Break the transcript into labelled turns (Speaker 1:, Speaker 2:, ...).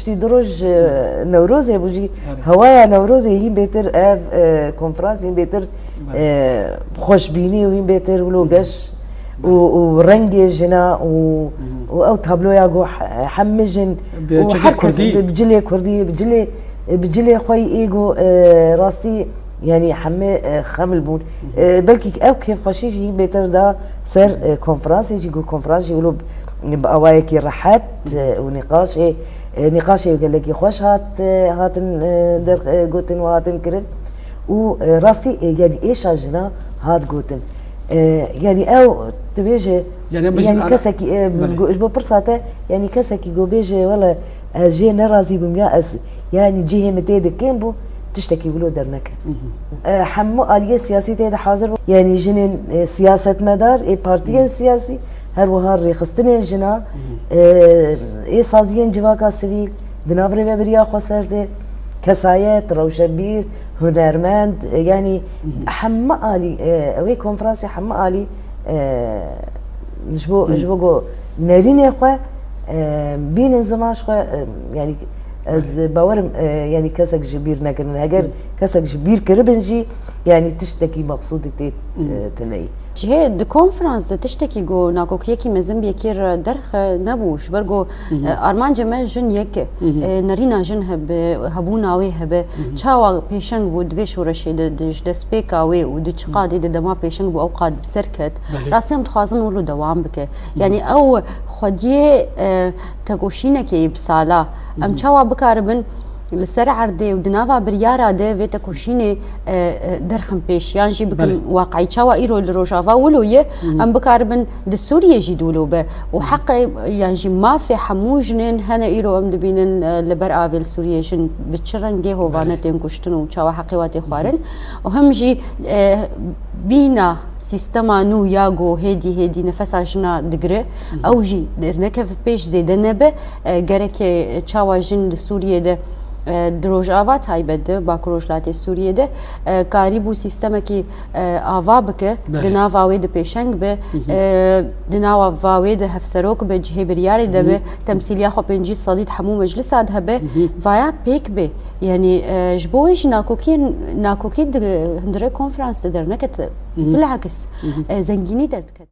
Speaker 1: تشتي دروج نوروزي بوجي هوايا نوروزي هي بيتر اف كونفرانس هي بيتر خوش بيني وهي بيتر ولوغش ورنجي جنا او تابلو ياغو حمجن وحركز بجلي كردي بجلي خوي ايغو راسي يعني حمي خامل بون بلكي او كيف خوشي هي بيتر دا سر كونفرانس يجي كونفرانس يقولوا بأوايكي راحت ونقاش نقاش قال لك خوش هاتن در قوتن وهاتن كرن وراسي يعني ايش اجنا هات قوتن يعني او تبيجي يعني كسكي جو برصاته يعني كسكي جو بيجي ولا جي نرازي بميا يعني جي متيد كيمبو تشتكي يقولوا درنك حمو آلية سياسي تيد حاضر يعني جنين سياسة مدار اي بارتيين سياسي هر وهر ريخستنين جنا اي سازيين جواكا سويل دنافري وبريا خسرده كسايات روشبير هنرمند يعني حما آلي اوي كونفرانسي حما آلي نجبو نارين اخوة بين زماش خو يعني از باورم يعني كسك جبير نكرن هجر كسك جبير كربنجي يعني تشتكي مقصود تناي
Speaker 2: هي د كونفرنس تشتكي جو ناكو كيكي مزم بيكير درخ نبوش برغو ارمان جمال جن يك نرينا جن هبونا وي هب تشاوا بيشنگ بود ويش ورشي د سبيكا وي ود تشقادي د دما بيشنگ بو اوقات بسركت راسم تخازن ولو دوام بك يعني او خديه تگوشينكي بسالا ام تشاوا بكاربن لسر عرضه ودنافا بريارا ده في تكوشيني درخم بيش يعني جي بكم واقعي تشاوا ايرو لروجافا ولويه ام بكاربن د سوريا جيدولو به وحق يعني جي ما في حموجنن هنا ايرو ام دبينن لبر افيل سوريا جن بتشرنجي هو فانتين كشتنو تشاوا حقيواتي خوارن وهم جي بينا سيستما نو ياغو هيدي نفس عشنا دقري او جي نكف بيش زيدنه به جرك تشاوا جن سوريا ده دروج آوا تایبد باکروجلات سوریه ده کاری بو سیستم کی آوا بکه دنا واوی ده پیشنگ به دنا واوی ده هفسروک به جه بریاری ده به تمثیلیا خو پنجی صدید حمو مجلس اد به ویا پیک به یعنی جبویش ناکوکی هندره کنفرانس ده در نکت بالعکس زنگینی درد